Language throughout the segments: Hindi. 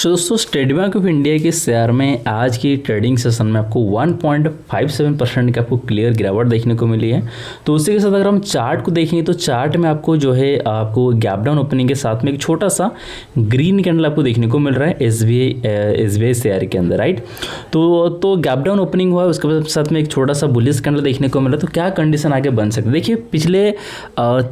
दोस्तों स्टेट बैंक ऑफ इंडिया के शेयर में आज की ट्रेडिंग सेशन में आपको 1.57% की आपको क्लियर गिरावट देखने को मिली है। तो उसी के साथ अगर हम चार्ट को देखेंगे तो चार्ट में आपको जो है आपको गैप डाउन ओपनिंग के साथ में एक छोटा सा ग्रीन कैंडल आपको देखने को मिल रहा है एसबीआई शेयर के अंदर, राइट। तो गैप डाउन ओपनिंग हुआ है, उसके साथ में एक छोटा सा बुलिश कैंडल देखने को मिला। तो क्या कंडीशन आगे बन सकती है, देखिए पिछले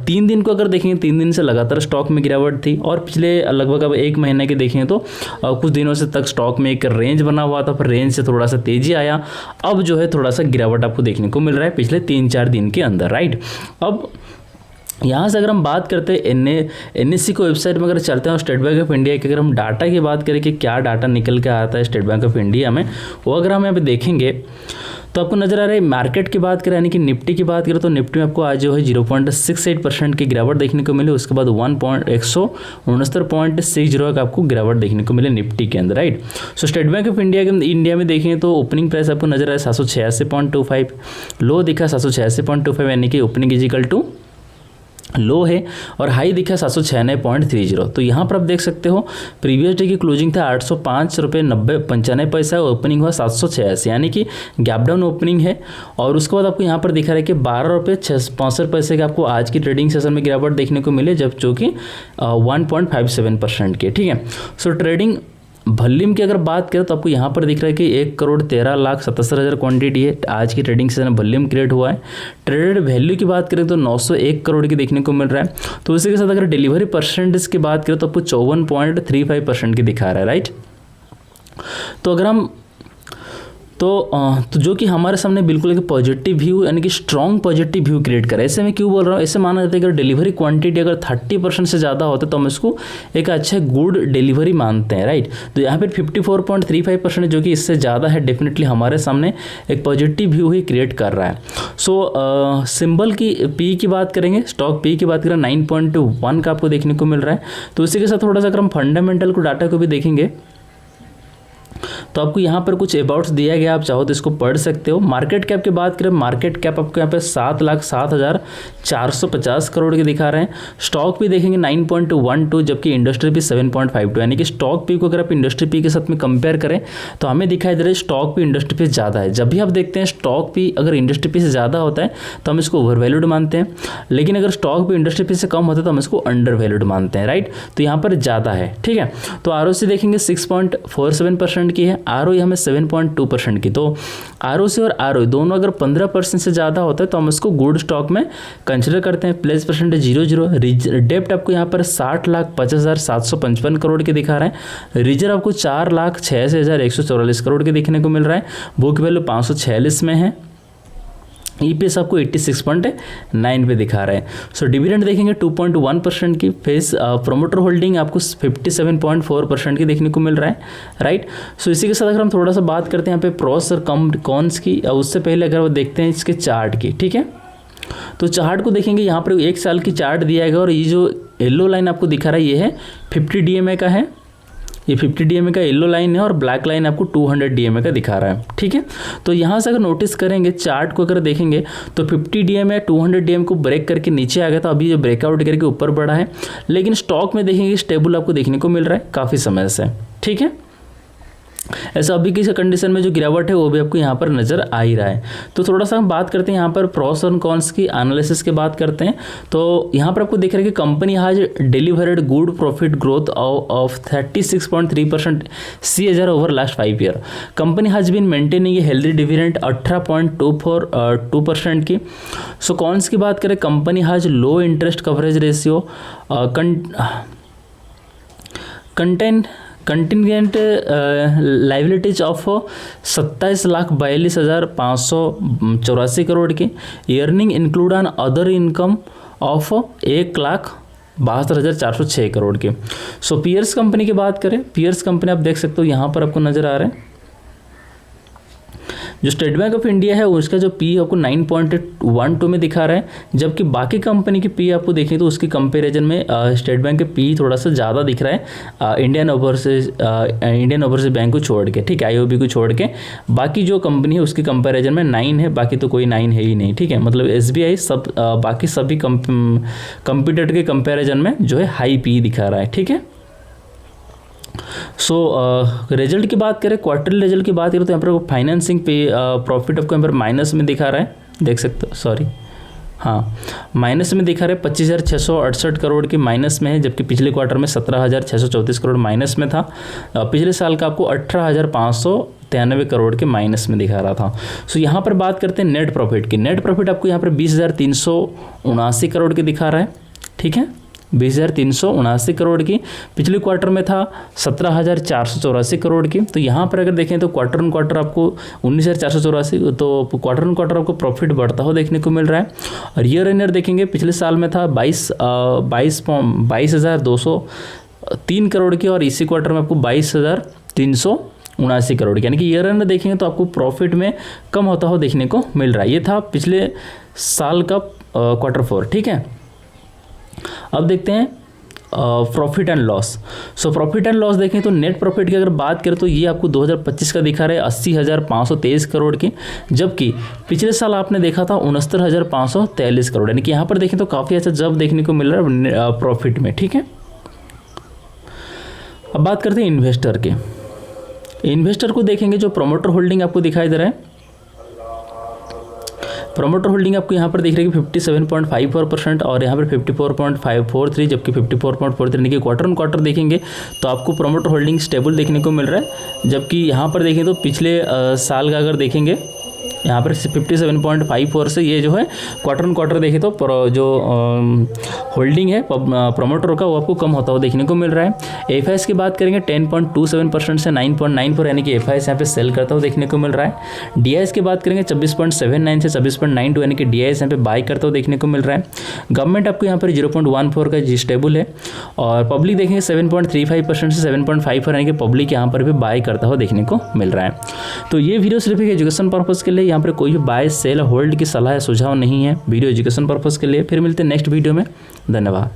3 दिन को अगर देखेंगे 3 दिन से लगातार स्टॉक में गिरावट थी और पिछले लगभग अब 1 महीने के देखेंगे तो कुछ दिनों से तक स्टॉक में एक रेंज बना हुआ था, फिर रेंज से थोड़ा सा तेजी आया, अब जो है थोड़ा सा गिरावट आपको देखने को मिल रहा है पिछले 3-4 दिन के अंदर, राइट। अब यहाँ से अगर हम बात करते हैं NSE को वेबसाइट में अगर चलते हैं और स्टेट बैंक ऑफ इंडिया की अगर हम डाटा की बात करें कि क्या डाटा निकल के आता है स्टेट बैंक ऑफ इंडिया में, वो अगर हम यहाँ पे देखेंगे तो आपको नजर आ रहा है। मार्केट की बात करें यानी कि निफ्टी की बात करें तो निफ्टी में आपको आज जो है 0.68% की गिरावट देखने को मिली। उसके बाद 169.60 का आपको गिरावट देखने को मिले निफ्टी के अंदर, right. So state bank of India में देखें तो ओपनिंग प्राइस आपको नजर आ रहा है 786.25, लो दिखा 786.25 यानी कि ओपनिंग इजिकल टू लो है, और हाई दिखा 796.30। तो यहाँ पर आप देख सकते हो प्रीवियस डे की क्लोजिंग था 805 रुपये 95 पैसा, ओपनिंग हुआ 786 यानी कि गैप डाउन ओपनिंग है। और उसके बाद आपको यहाँ पर दिखा रहा है कि 12 रुपये 65 पैसे के आपको आज की ट्रेडिंग सेशन में गिरावट देखने को मिले, जब जो कि 1.57% के, ठीक है। सो ट्रेडिंग वॉल्यूम की अगर बात करें तो आपको यहाँ पर दिख रहा है कि 1,13,77,000 क्वांटिटी है आज की ट्रेडिंग सेशन में वॉल्यूम क्रिएट हुआ है। ट्रेडेड वैल्यू की बात करें तो 901 करोड़ की देखने को मिल रहा है। तो इसी के साथ अगर डिलीवरी परसेंटेज की बात करें तो आपको 54.35% की दिखा रहा है, राइट। तो अगर हम तो जो कि हमारे सामने बिल्कुल एक पॉजिटिव व्यू यानी कि स्ट्रॉन्ग पॉजिटिव व्यू क्रिएट करे। ऐसे मैं क्यों बोल रहा हूँ, ऐसे माना जाता है कि अगर डिलीवरी क्वांटिटी अगर 30% से ज़्यादा होता है तो हम इसको एक अच्छा गुड डिलीवरी मानते हैं, राइट। तो यहाँ पर 54.35% जो कि इससे ज़्यादा है, डेफिनेटली हमारे सामने एक पॉजिटिव व्यू ही क्रिएट कर रहा है। सो सिंबल की पी की बात करेंगे, स्टॉक पी की बात करें 9.1 का आपको देखने को मिल रहा है। तो इसी के साथ थोड़ा सा अगर हम फंडामेंटल को डाटा को भी देखेंगे तो आपको यहाँ पर कुछ अबाउट्स दिया गया, आप चाहो तो इसको पढ़ सकते हो। मार्केट कैप की बात करें, मार्केट कैप आपको यहाँ पे 7,07,450 करोड़ के दिखा रहे हैं। स्टॉक भी देखेंगे 9.12, जबकि इंडस्ट्री पी 7.52 यानी कि स्टॉक पी को अगर आप इंडस्ट्री पी के साथ में कंपेयर करें तो हमें दिखाई दे रहा है स्टॉक पी इंडस्ट्री पी ज़्यादा है। जब भी आप देखते हैं स्टॉक पी अगर इंडस्ट्री पी से ज़्यादा होता है तो हम इसको ओवर वैल्यूड मानते हैं, लेकिन अगर स्टॉक पी इंडस्ट्री पी से कम होता है तो हम इसको अंडर वैल्यूड मानते हैं, राइट। तो यहाँ पर ज़्यादा है, ठीक है। तो ROC देखेंगे 6.47% की है, ROE हमें 7.2% की। तो ROC और ROE दोनों अगर 15% से ज़्यादा होता है तो हम इसको गुड स्टॉक में कंसिडर करते हैं। Place percentage 0.0। डेप्ट आपको यहाँ पर 60,50,755 करोड़ के दिखा रहा है। रिजर्व आपको 4,86,144 करोड़ के देखने को मिल रहा है। बुक वैल्यू 546 में है। EPS आपको 86.9 पे दिखा रहा है। सो डिविडेंड देखेंगे 2.1% की। फेस प्रोमोटर होल्डिंग आपको 57.4% की देखने को मिल रहा है, राइट। सो इसी के साथ अगर हम थोड़ा सा बात करते हैं यहाँ पे प्रोस और कॉन्स की, उससे पहले अगर वो देखते हैं इसके चार्ट की, ठीक है। तो चार्ट को देखेंगे यहाँ पर 1 साल की चार्ट दिया गया और ये जो येलो लाइन आपको दिखा रहा है ये है 50 DMA का है। ये 50 DMA का येलो लाइन है और ब्लैक लाइन आपको 200 DMA का दिखा रहा है, ठीक है। तो यहाँ से अगर नोटिस करेंगे चार्ट को अगर देखेंगे तो 50 DMA 200 DMA को ब्रेक करके नीचे आ गया था, अभी ये ब्रेकआउट करके ऊपर बढ़ा है, लेकिन स्टॉक में देखेंगे स्टेबल आपको देखने को मिल रहा है काफ़ी समय से, ठीक है। ऐसा अभी की कंडीशन में जो गिरावट है वो भी आपको यहाँ पर नज़र आ ही रहा है। तो थोड़ा सा हम बात करते हैं यहाँ पर प्रोस और कॉन्स की एनालिसिस की बात करते हैं। तो यहाँ पर आपको दिख रहा है कि company has delivered good profit growth of 36.3% CAGR over last 5 year. Company has been maintaining a healthy dividend 18.24% की। सो कॉन्स की बात करें, company has low interest coverage ratio, contingent liabilities of 27,42,584 crore की। Earning include on other income of 1,72,406 crore के। सो पियर्स कंपनी की बात करें, पियर्स कंपनी आप देख सकते हो यहाँ पर आपको नज़र आ रहा है जो स्टेट बैंक ऑफ इंडिया है उसका जो पी आपको 9.12 में दिखा रहा है, जबकि बाकी कंपनी की पी आपको देखें तो उसकी कंपैरिजन में स्टेट बैंक के पी थोड़ा सा ज़्यादा दिख रहा है इंडियन ओवरसीज बैंक को छोड़ के, ठीक है, IOB को छोड़ के। बाकी जो कंपनी है उसकी कंपैरिजन में 9 है, बाकी तो कोई 9 है ही नहीं, ठीक है। मतलब SBI सब बाकी सभी कंप्यूटर के कंपैरिजन में जो है हाई पी दिखा रहा है, ठीक है। सो रिजल्ट की बात करें, क्वार्टरली रिजल्ट की बात करें तो यहाँ पर फाइनेंसिंग पे प्रॉफिट आपको यहाँ पर माइनस में दिखा रहा है, देख सकते हो, सॉरी हाँ माइनस में दिखा रहे 25,668 करोड़ की माइनस में है, जबकि पिछले क्वार्टर में 17,634 करोड़ माइनस में था। पिछले साल का आपको 18,593 करोड़ के माइनस में दिखा रहा था। सो यहाँ पर बात करते हैं नेट प्रॉफिट की। नेट प्रॉफिट आपको यहाँ पर 20,379 करोड़ की दिखा रहा है, ठीक है, 20,379 करोड़ की। पिछले क्वार्टर में था 17,484 करोड़ की। तो यहाँ पर अगर देखें तो क्वार्टर ऑन क्वार्टर आपको 19,484, तो क्वार्टर ऑन क्वार्टर आपको प्रॉफिट बढ़ता हुआ देखने को मिल रहा है। और ईयर इन ईयर देखेंगे, पिछले साल में था 22,203 करोड़ की, और इसी क्वार्टर में आपको 22,379 करोड़ की, यानी कि ईयर इन देखेंगे तो आपको प्रॉफिट में कम होता हुआ देखने को मिल रहा है। ये था पिछले साल का क्वार्टर 4, ठीक है। अब देखते हैं profit and loss. So profit and loss देखें तो नेट प्रॉफिट की अगर बात करें तो ये आपको 2025 का दिखा रहा है 80,523 करोड़ की, जबकि पिछले साल आपने देखा था 69,543 करोड़, यानी कि यहाँ पर देखें तो काफ़ी अच्छा जब देखने को मिल रहा है प्रॉफिट में, ठीक है। अब बात करते हैं इन्वेस्टर के। इन्वेस्टर को देखेंगे, जो प्रोमोटर होल्डिंग आपको दिखाई दे रहा है, प्रोमोटर होल्डिंग आपको यहाँ पर दिख रही है 57.54% और यहाँ पर 54.543, जबकि 54.43, यानी कि क्वार्टर ऑन क्वार्टर देखेंगे तो आपको प्रोमोटर होल्डिंग स्टेबल देखने को मिल रहा है। जबकि यहाँ पर देखें तो पिछले साल का अगर देखेंगे यहाँ पर 57.54 से ये जो है क्वार्टर ऑन क्वार्टर देखें तो जो होल्डिंग है प्रोमोटर का वो आपको कम होता हुआ देखने को मिल रहा है। एफआईएस की बात करेंगे 10.27% से 9.94, यानी कि एफआईएस यहाँ पे सेल करता हुआ देखने को मिल रहा है। डीआईएस की बात करेंगे 26.79 से 26.92, यानी कि डीआईएस यहाँ पे बाई करता हुआ देखने को मिल रहा है। गवर्नमेंट आपको यहाँ पर 0.14 का जी स्टेबल है, और पब्लिक देखेंगे 7.35% से 7.54, यानी कि पब्लिक यहाँ पर भी बाई करता हुआ देखने को मिल रहा है। तो ये वीडियो सिर्फ एक एजुकेशन पर्पज़ के लिए, यहाँ पर कोई भी बाय सेल होल्ड की सलाह या सुझाव नहीं है, वीडियो एजुकेशन पर्पज़ के लिए। फिर मिलते हैं नेक्स्ट वीडियो में, धन्यवाद।